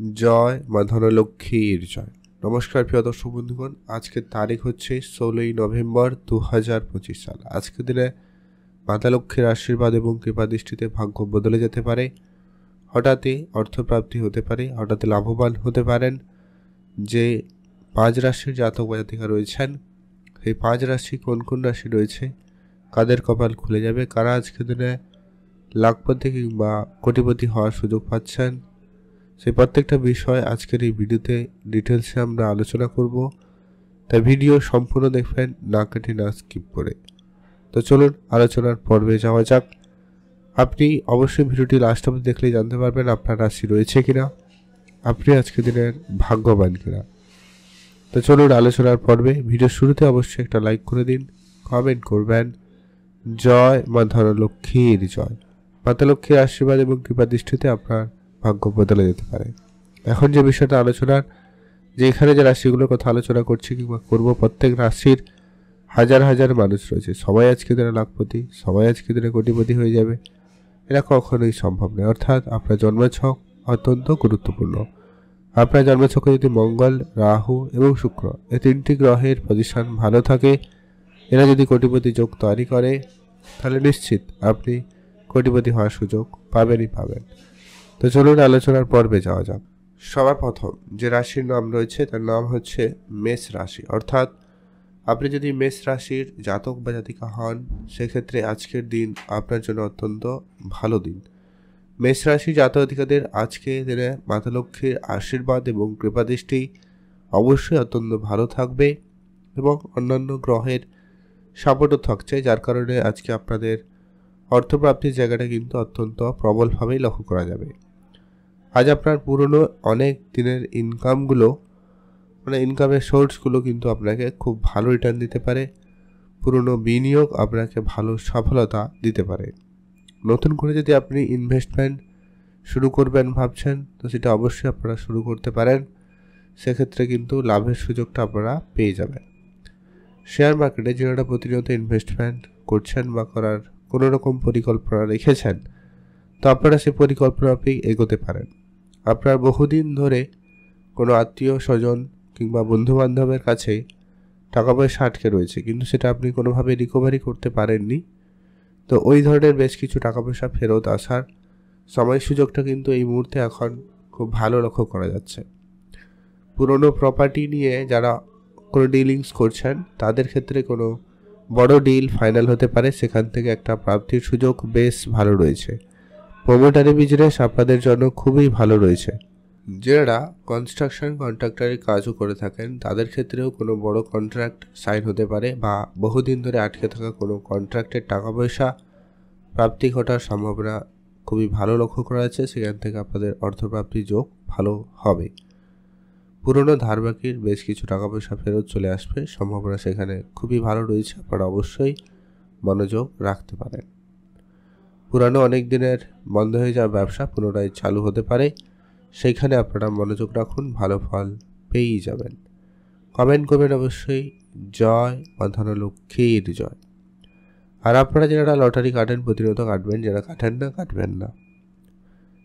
জয় মা ধনলক্ষ্মীর জয়। নমস্কার প্রিয় দর্শক বন্ধুগণ, আজকের তারিখ হচ্ছে 16ই নভেম্বর 2025 সাল। আজকের দিনে মাতা লক্ষ্মীর আশীর্বাদ এবং কৃপা দৃষ্টিতে ভাগ্য বদলে যেতে পারে। হঠাৎই অর্থপ্রাপ্তি হতে পারে, হঠাৎ লাভবান হতে পারেন। যে 5 রাশির জাতক বা জাতিকা রয়েছেন, এই 5 রাশি কোন কোন রাশি রয়েছে, কাদের কপাল খুলে যাবে, কারা আজকের দিনে লাখপতি কিংবা কোটিপতি হওয়ার সুযোগ পাচ্ছেন, সেই প্রত্যেকটা বিষয় আজকের এই ভিডিওতে ডিটেলসে আমরা আলোচনা করব। তাই ভিডিও সম্পূর্ণ দেখবেন, না কেটে না স্কিপ করে। তো চলুন আলোচনার পর্বে যাওয়া যাক। আপনি অবশ্যই ভিডিওটি লাস্ট অবধি দেখলেই জানতে পারবেন আপনার রাশি রয়েছে কিনা, আপনি আজকের দিনের ভাগ্যবান কিনা। তো চলুন আলোচনার পর্বে। ভিডিও শুরুতে অবশ্যই একটা লাইক করে দিন, কমেন্ট করবেন জয় মা ধনলক্ষ্মীর জয়। মাতা লক্ষ্মীর আশীর্বাদ এবং কৃপা দৃষ্টিতে আপনার ভাগ্য বদলে যেতে পারে। এখন যে বিষয়টা আলোচনার, যে এখানে যে রাশিগুলোর কথা আলোচনা করছি কিংবা করব, প্রত্যেক রাশির হাজার হাজার মানুষ রয়েছে। সবাই আজকে দিনে লাখপতি, সবাই আজকে দিনে কোটিপতি হয়ে যাবে, এটা কখনোই সম্ভব নয়। অর্থাৎ আপনার জন্মছক অত্যন্ত গুরুত্বপূর্ণ। আপনার জন্মছকে যদি মঙ্গল, রাহু এবং শুক্র এই তিনটি গ্রহের পজিশন ভালো থাকে, এরা যদি কোটিপতি যোগ তৈরি করে, তাহলে নিশ্চিত আপনি কোটিপতি হওয়ার সুযোগ পাবেনই পাবেন। তো চলুন আলোচনার পর্বে যাওয়া যাক। সবার প্রথম যে রাশির নাম রয়েছে তার নাম হচ্ছে মেষ রাশি। অর্থাৎ আপনি যদি মেষ রাশির জাতক বা জাতিকা হন, সেক্ষেত্রে আজকের দিন আপনার জন্য অত্যন্ত ভালো দিন। মেষ রাশি জাতক জাতিকাদের আজকে দিনে মাতা লক্ষ্মীর আশীর্বাদ এবং কৃপাদৃষ্টি অবশ্যই অত্যন্ত ভালো থাকবে এবং অন্যান্য গ্রহের সাপোর্টও থাকছে, যার কারণে আজকে আপনাদের অর্থপ্রাপ্তির জায়গাটা কিন্তু অত্যন্ত প্রবলভাবেই লক্ষ্য করা যাবে। আজ আপনার পুরনো অনেক দিনের ইনকামগুলো, ইনকামের সোর্সগুলো কিন্তু আপনাকে খুব ভালো রিটার্ন দিতে পারে। পুরনো বিনিয়োগ আপনাকে ভালো সফলতা দিতে পারে। নতুন করে যদি আপনি ইনভেস্টমেন্ট শুরু করবেন ভাবছেন, তো সেটা অবশ্যই আপনারা শুরু করতে পারেন। সেক্ষেত্রে কিন্তু লাভের সুযোগটা আপনারা পেয়ে যাবেন। শেয়ার মার্কেটে যারা প্রতিনিয়ত ইনভেস্টমেন্ট করছেন বা করার কোনো রকম পরিকল্পনা রেখেছেন, তো আপনারা সেই পরিকল্পনাতেই এগোতে পারেন। আপনার বহুদিন ধরে কোনো আত্মীয় স্বজন কিংবা বন্ধুবান্ধবের কাছে টাকা পয়সা আটকে রয়েছে, কিন্তু সেটা আপনি কোনোভাবে রিকভারি করতে পারেননি, তো ওই ধরনের বেশ কিছু টাকা পয়সা ফেরত আসার সময় সুযোগটা কিন্তু এই মুহূর্তে এখন খুব ভালো লক্ষ্য করা যাচ্ছে। পুরনো প্রপার্টি নিয়ে যারা কোনো ডিলিংস করছেন, তাদের ক্ষেত্রে কোনো বড় ডিল ফাইনাল হতে পারে, সেখান থেকে একটা প্রাপ্তির সুযোগ বেশ ভালো রয়েছে। প্রমোটারি বিজনেস আপনাদের জন্য খুবই ভালো রয়েছে। যারা কনস্ট্রাকশন কন্ট্রাক্টরের কাজও করে থাকেন, তাদের ক্ষেত্রেও কোনো বড় কন্ট্রাক্ট সাইন হতে পারে বা বহুদিন ধরে আটকে থাকা কোনো কন্ট্রাক্টের টাকা পয়সা প্রাপ্তি ঘটার সম্ভাবনা খুবই ভালো লক্ষ্য করা যাচ্ছে। সেখান থেকে আপনাদের অর্থপ্রাপ্তির যোগ ভালো হবে। পুরনো ধারবাকির বেশ কিছু টাকা পয়সা ফেরত চলে আসবে, সম্ভাবনা সেখানে খুবই ভালো রয়েছে। আপনারা অবশ্যই মনোযোগ রাখতে পারেন। পুরানো অনেক দিনের বন্ধ হয়ে যাওয়া ব্যবসা পুনরায় চালু হতে পারে, সেইখানে আপনারা মনোযোগ রাখুন, ভালো ফল পেয়েই যাবেন। কমেন্ট করবেন অবশ্যই জয় মা ধনলক্ষ্মীর জয়। আর আপনারা যারা লটারি কাটেন, প্রতিনিয়ত কাটবেন, যারা কাটেন না কাটবেন না।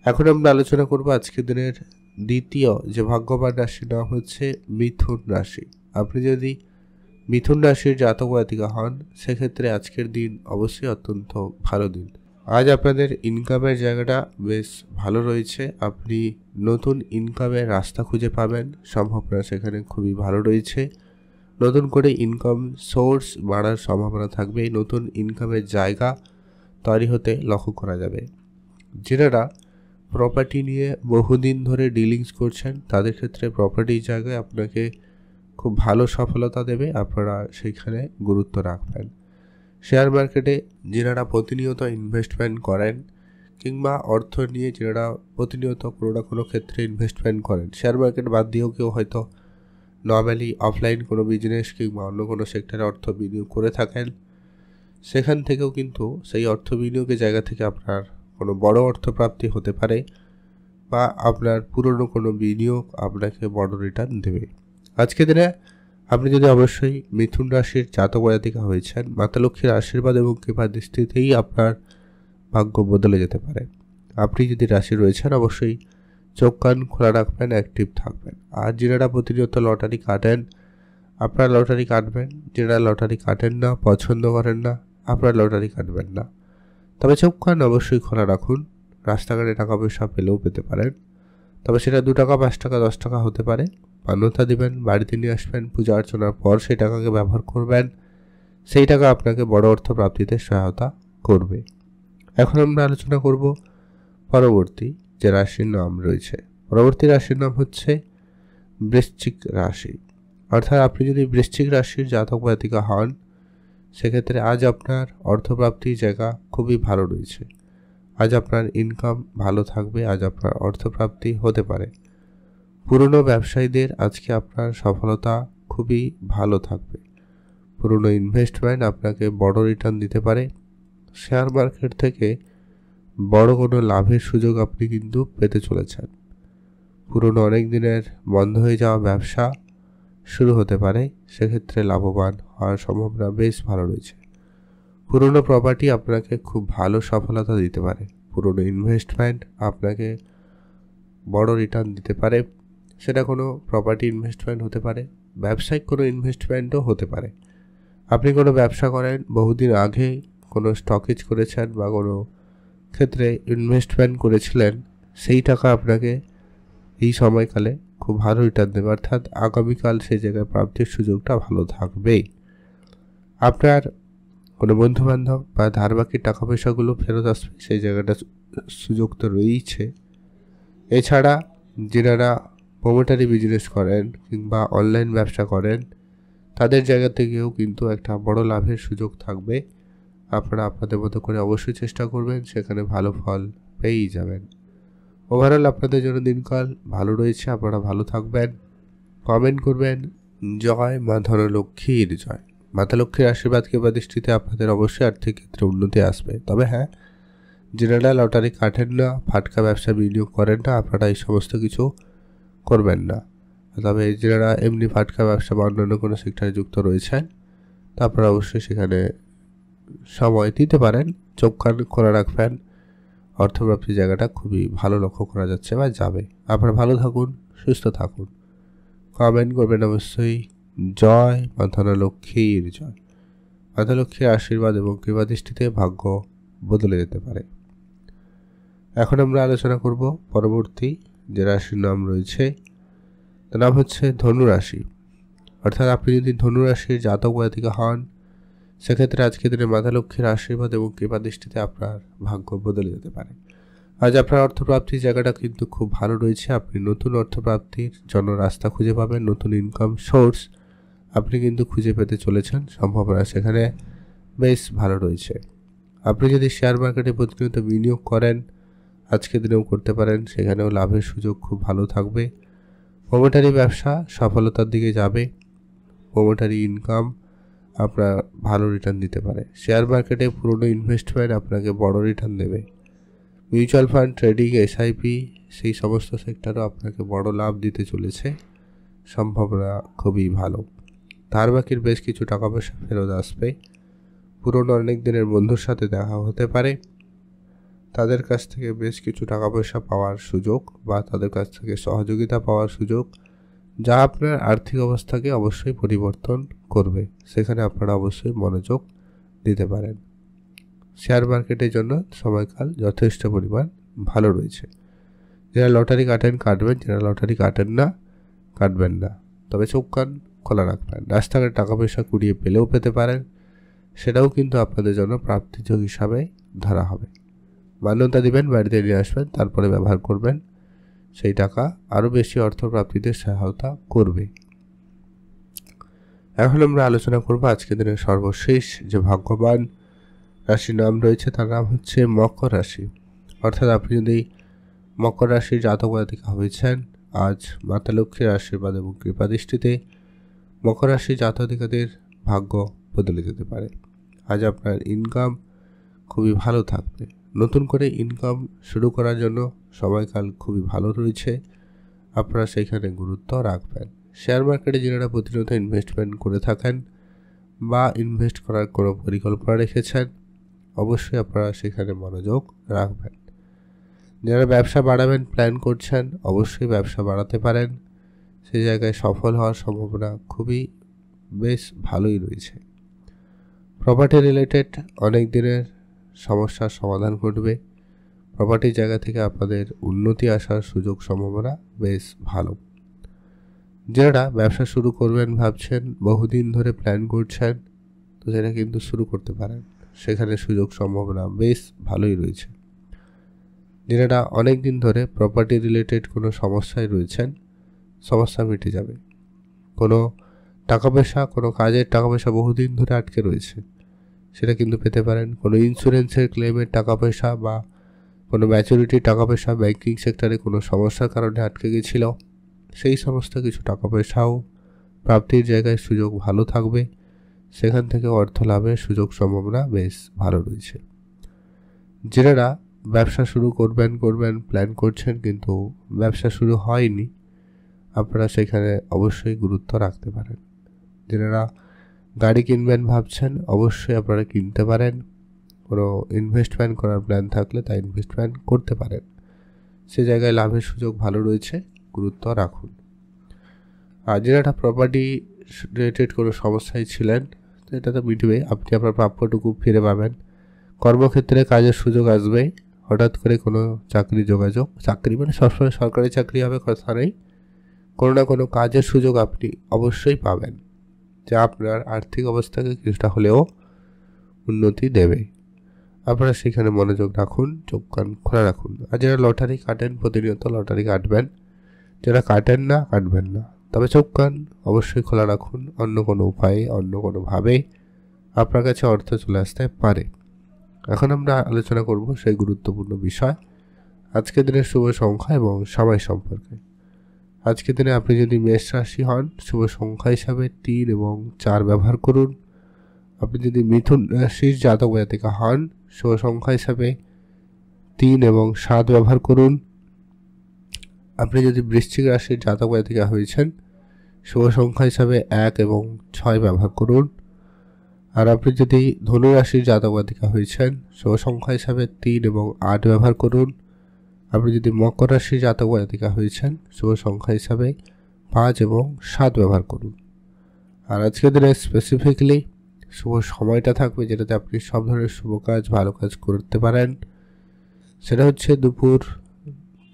এখন আমরা আলোচনা করব আজকের দিনের দ্বিতীয় যে ভাগ্যবান রাশির নাম হচ্ছে মিথুন রাশি। আপনি যদি মিথুন রাশির জাতক জাতিকা হন, সেক্ষেত্রে আজকের দিন অবশ্যই অত্যন্ত ভালো দিন। আজ আপনাদের ইনকামের জায়গাটা বেশ ভালো রয়েছে। আপনি নতুন ইনকামের রাস্তা খুঁজে পাবেন, সম্ভাবনা সেখানে খুবই ভালো রয়েছে। নতুন করে ইনকাম সোর্স বাড়ার সম্ভাবনা থাকবে, নতুন ইনকামের জায়গা তৈরি হতে লক্ষ্য করা যাবে। যারা প্রপার্টি নিয়ে বহুদিন ধরে ডিলিংস করছেন, তাদের ক্ষেত্রে প্রপার্টির জায়গায় আপনাকে খুব ভালো সফলতা দেবে, আপনারা সেইখানে গুরুত্ব রাখবেন। শেয়ার মার্কেটে যারা প্রতিনিয়ত ইনভেস্টমেন্ট করেন কিংবা অর্থ নিয়ে যারা প্রতিনিয়ত কোনো না কোনো ক্ষেত্রে ইনভেস্টমেন্ট করেন, শেয়ার মার্কেট বাদ দিয়েও কেউ হয়তো নর্মালি অফলাইন কোনো বিজনেস কিংবা অন্য কোনো সেক্টরে অর্থ বিনিয়োগ করে থাকেন, সেখান থেকেও কিন্তু সেই অর্থ বিনিয়োগের জায়গা থেকে আপনার কোনো বড় অর্থপ্রাপ্তি হতে পারে বা আপনার পুরনো কোনো বিনিয়োগ আপনাকে বড় রিটার্ন দেবে। আজকে দিনে আপনি যদি অবশ্যই মিথুন রাশির জাতক জাতিকা হয়েছেন, মাতা লক্ষ্মীর আশীর্বাদ এবং কৃপা দৃষ্টিতেই আপনার ভাগ্য বদলে যেতে পারে। আপনি যদি রাশি রয়েছেন, অবশ্যই চোখ কান খোলা রাখবেন, অ্যাক্টিভ থাকবেন। আর যারা প্রতিনিয়ত লটারি কাটেন, আপনারা লটারি কাটবেন। যারা লটারি কাটেন না, পছন্দ করেন না, আপনারা লটারি কাটবেন না। তবে চোখ কান অবশ্যই খোলা রাখুন। রাস্তাঘাটে টাকা পয়সা পেলেও পেতে পারেন, তবে সেটা 2 টাকা, 5 টাকা, 10 টাকা হতে পারে। মান্যতা দিবেন, বাড়িতে নিয়ে আসবেন, পূজা অর্চনার পর সেই টাকাকে ব্যবহার করবেন। সেই টাকা আপনাকে বড় অর্থ প্রাপ্তিতে সহায়তা করবে। এখন আমরা আলোচনা করব পরবর্তী যে রাশির নাম রয়েছে। পরবর্তী রাশির নাম হচ্ছে বৃশ্চিক রাশি। অর্থাৎ আপনি যদি বৃশ্চিক রাশির জাতক জাতিকা হন, সেক্ষেত্রে আজ আপনার অর্থপ্রাপ্তির জায়গা খুবই ভালো রয়েছে। আজ আপনার ইনকাম ভালো থাকবে, আজ আপনার অর্থপ্রাপ্তি হতে পারে। পুরনো ব্যবসায়ীদের আজকে আপনার সফলতা খুবই ভালো থাকবে। পুরনো ইনভেস্টমেন্ট আপনাকে বড় রিটার্ন দিতে পারে। শেয়ার মার্কেট থেকে বড় কোনো লাভের সুযোগ আপনি কিন্তু পেতে চলেছেন। পুরনো অনেক দিনের বন্ধ হয়ে যাওয়া ব্যবসা শুরু হতে পারে, সেক্ষেত্রে লাভবান হওয়ার সম্ভাবনা বেশ ভালো রয়েছে। পুরনো প্রপার্টি আপনাকে খুব ভালো সফলতা দিতে পারে। পুরনো ইনভেস্টমেন্ট আপনাকে বড় রিটার্ন দিতে পারে। সেটা কোনো প্রপার্টি ইনভেস্টমেন্ট হতে পারে, ব্যবসায়িক কোনো ইনভেস্টমেন্টও হতে পারে। আপনি কোনো ব্যবসা করেন, বহুদিন আগে কোনো স্টকেজ করেছেন বা কোনো ক্ষেত্রে ইনভেস্টমেন্ট করেছিলেন, সেই টাকা আপনাকে এই সময়কালে খুব ভালো রিটার্ন দেবে। অর্থাৎ আগামীকাল সেই জায়গায় প্রাপ্তির সুযোগটা ভালো থাকবেই। আপনার কোনো বন্ধুবান্ধব বা ধার বাকির টাকা পয়সাগুলো ফেরত আসবে, সেই জায়গাটা সুযোগ তো রয়েছে। এছাড়া যারা প্রোমোটারি বিজনেস করেন কিংবা অনলাইন ব্যবসা করেন, তাদের জায়গা থেকেও কিন্তু একটা বড় লাভের সুযোগ থাকবে। আপনারা আপনাদের মতো করে অবশ্যই চেষ্টা করবেন, সেখানে ভালো ফল পেয়েই যাবেন। ওভারঅল আপনাদের জন্য দিনকাল ভালো রয়েছে, আপনারা ভালো থাকবেন। কমেন্ট করবেন জয় মা ধনলক্ষ্মীর জয়। মাতা লক্ষ্মীর আশীর্বাদ কিংবা দৃষ্টিতে আপনাদের অবশ্যই আর্থিক ক্ষেত্রে উন্নতি আসবে। তবে হ্যাঁ, যারা লটারি কাটেন না, ফাটকা ব্যবসা বিনিয়োগ করেন না, আপনারা এই সমস্ত কিছু করবেন না। তবে যারা এমনি ফাটকা ব্যবসা বা অন্যান্য কোনো সেক্টরে যুক্ত রয়েছেন, তা আপনারা অবশ্যই সেখানে সময় দিতে পারেন। চোখ কান খোলা রাখবেন, অর্থপ্রাপ্তির জায়গাটা খুবই ভালো লক্ষ্য করা যাচ্ছে বা যাবে। আপনারা ভালো থাকুন, সুস্থ থাকুন। কমেন্ট করবেন অবশ্যই জয় মা ধনলক্ষ্মীর জয়। মাতা লক্ষ্মীর আশীর্বাদ এবং কৃপা দৃষ্টিতে ভাগ্য বদলে যেতে পারে। এখন আমরা আলোচনা করব পরবর্তী যে রাশির নাম রয়েছে, তার নাম হচ্ছে ধনুরাশি। অর্থাৎ আপনি যদি ধনুরাশির জাতক জাতিকা হন, সেক্ষেত্রে আজকের দিনে মাতা লক্ষ্মীর আশীর্বাদ এবং কৃপা দৃষ্টিতে আপনার ভাগ্য বদলে যেতে পারে। আজ আপনার অর্থপ্রাপ্তির জায়গাটা কিন্তু খুব ভালো রয়েছে। আপনি নতুন অর্থপ্রাপ্তির জন্য রাস্তা খুঁজে পাবেন, নতুন ইনকাম সোর্স আপনি কিন্তু খুঁজে পেতে চলেছেন। সম্ভাবনা সেখানে বেশ ভালো রয়েছে। আপনি যদি শেয়ার মার্কেটে প্রতিনিয়ত বিনিয়োগ করেন, আজকের দিনেও করতে পারেন, সেখানেও লাভের সুযোগ খুব ভালো থাকবে। প্রোমোটারি ব্যবসা সফলতার দিকে যাবে। প্রোমোটারি ইনকাম আপনার ভালো রিটার্ন দিতে পারে। শেয়ার মার্কেটে পুরনো ইনভেস্টমেন্ট আপনাকে বড় রিটার্ন দেবে। মিউচুয়াল ফান্ড, ট্রেডিং, এসআইপি সেই সমস্ত সেক্টরও আপনাকে বড় লাভ দিতে চলেছে। সম্ভাবনা খুবই ভালো। ধার বাকির বেশ কিছু টাকা পয়সা ফেরত আসবে। পুরনো অনেক দিনের বন্ধুর সাথে দেখা হতে পারে, তাদের কাছ থেকে বেশ কিছু টাকা পয়সা পাওয়ার সুযোগ বা তাদের কাছ থেকে সহযোগিতা পাওয়ার সুযোগ, যা আপনার আর্থিক অবস্থাকে অবশ্যই পরিবর্তন করবে। সেখানে আপনারা অবশ্যই মনোযোগ দিতে পারেন। শেয়ার মার্কেটের জন্য সময়কাল যথেষ্ট পরিমাণ ভালো রয়েছে। যারা লটারি কাটেন কাটবেন, যারা লটারি কাটেন না কাটবেন না। তবে চোখ কান খোলা রাখবেন। রাস্তাঘাটে টাকা পয়সা কুড়িয়ে পেলেও পেতে পারেন, সেটাও কিন্তু আপনাদের জন্য প্রাপ্তিযোগ হিসাবে ধরা হবে। মান্যতা দিবেন, বাড়িতে নিয়ে আসবেন, তারপরে ব্যবহার করবেন। সেই টাকা আরও বেশি অর্থপ্রাপ্তিতে সহায়তা করবে। এখন আমরা আলোচনা করব আজকের দিনের সর্বশেষ যে ভাগ্যবান রাশির নাম রয়েছে, তার নাম হচ্ছে মকর রাশি। অর্থাৎ আপনি যদি মকর রাশির জাতক জাতিকা হয়েছেন, আজ মাতা লক্ষ্মীর আশীর্বাদ এবং কৃপা দৃষ্টিতে মকর রাশির জাতকাদের ভাগ্য বদলে যেতে পারে। আজ আপনার ইনকাম খুবই ভালো থাকবে। নতুন করে ইনকাম শুরু করার জন্য সময়কাল খুবই ভালো রয়েছে। আপনারা সেখানে গুরুত্ব রাখবেন। শেয়ার মার্কেটে যারা প্রতিনিয়ত ইনভেস্টমেন্ট করে থাকেন বা ইনভেস্ট করার কোনো পরিকল্পনা রেখেছেন, অবশ্যই আপনারা সেখানে মনোযোগ রাখবেন। যারা ব্যবসা বাড়াবেন প্ল্যান করছেন অবশ্যই ব্যবসা বাড়াতে পারেন, সেই জায়গায় সফল হওয়ার সম্ভাবনা খুবই বেশ ভালোই রয়েছে। প্রপার্টি রিলেটেড অনেক দিনের সমস্যার সমাধান ঘটবে, প্রপার্টির জায়গা থেকে আপনাদের উন্নতি আসার সুযোগ সম্ভাবনা বেশ ভালো। যারা ব্যবসা শুরু করবেন ভাবছেন, বহুদিন ধরে প্ল্যান করছেন, তো সেটা কিন্তু শুরু করতে পারেন, সেখানে সুযোগ সম্ভাবনা বেশ ভালোই রয়েছে। যারা অনেক দিন ধরে প্রপার্টি রিলেটেড কোনো সমস্যায় রয়েছেন, সমস্যা মিটে যাবে। কোনো টাকা পয়সা, কোনো কাজের টাকা পয়সা বহুদিন ধরে আটকে রয়েছে, সেটা কিন্তু পেতে পারেন। কোনো ইন্স্যুরেন্সের ক্লেমের টাকা পয়সা বা কোনো ম্যাচুরিটির টাকা পয়সা ব্যাংকিং সেক্টরে কোনো সমস্যার কারণে আটকে গেছিল, সেই সমস্ত কিছু টাকা পয়সাও প্রাপ্তির জায়গায় সুযোগ ভালো থাকবে, সেখান থেকে অর্থ লাভের সুযোগ সম্ভাবনা বেশ ভালো রয়েছে। যারা ব্যবসা শুরু করবেন প্ল্যান করছেন কিন্তু ব্যবসা শুরু হয়নি, আপনারা সেখানে অবশ্যই গুরুত্ব রাখতে পারেন। যারা গাড়ি কিনবেন ভাবছেন অবশ্যই আপনারা কিনতে পারেন, কোনো ইনভেস্টমেন্ট করার প্ল্যান থাকলে তা ইনভেস্টমেন্ট করতে পারেন, সে জায়গায় লাভের সুযোগ ভালো রয়েছে, গুরুত্ব রাখুন। আর যারা প্রপার্টি রিলেটেড কোনো সমস্যায় ছিলেন, তো এটা তো মিটবে, আপনি আপনার প্রাপ্যটুকু ফিরে পাবেন। কর্মক্ষেত্রে কাজের সুযোগ আসবে, হঠাৎ করে কোনো চাকরি মানে সবসময় সরকারি চাকরি হবে কথা নেই, কোনো না কোনো কাজের সুযোগ আপনি অবশ্যই পাবেন, যা আপনার আর্থিক অবস্থাকে কিছুটা হলেও উন্নতি দেবে। আপনারা সেখানে মনোযোগ রাখুন, চোখ কান খোলা রাখুন। আর যারা লটারি কাটেন প্রতিনিয়ত লটারি কাটবেন, যারা কাটেন না কাটবেন না, তবে চোখ কান অবশ্যই খোলা রাখুন, অন্য কোনো উপায়ে অন্য কোনোভাবে আপনার কাছে অর্থ চলে আসতে পারে। এখন আমরা আলোচনা করব সেই গুরুত্বপূর্ণ বিষয়, আজকের দিনের শুভ সংখ্যা এবং সময় সম্পর্কে। আজকের দিনে আপনি যদি মেষ রাশি হন, শুভ সংখ্যা হিসাবে 3 এবং 4 ব্যবহার করুন। আপনি যদি মিথুন রাশির জাতক জাতিকা হন, শুভ সংখ্যা হিসাবে 3 এবং 7 ব্যবহার করুন। আপনি যদি বৃশ্চিক রাশির জাতক জাতিকা হয়েছেন, শুভ সংখ্যা হিসাবে 1 এবং 6 ব্যবহার করুন। আর আপনি যদি ধনু রাশির জাতক জাতিকা হয়েছেন, শুভ সংখ্যা হিসাবে 3 এবং 8 ব্যবহার করুন। আপনি যদি মকর রাশির জাতক জাতিকা হয়েছেন, শুভ সংখ্যা হিসাবে 5 এবং 7 ব্যবহার করুন। আর আজকের দিনে স্পেসিফিক্যালি শুভ সময়টা থাকবে যেটাতে আপনি সব ধরনের শুভ কাজ ভালো কাজ করতে পারেন, সেটা হচ্ছে দুপুর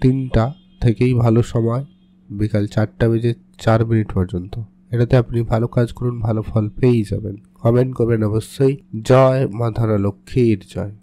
3টা থেকেই ভালো সময়, বিকাল 4টা বেজে 4 মিনিট পর্যন্ত। এটাতে আপনি ভালো কাজ করুন, ভালো ফল পেয়েই যাবেন। কমেন্ট করবেন অবশ্যই। জয় মা ধরা লক্ষ্মীর জয়।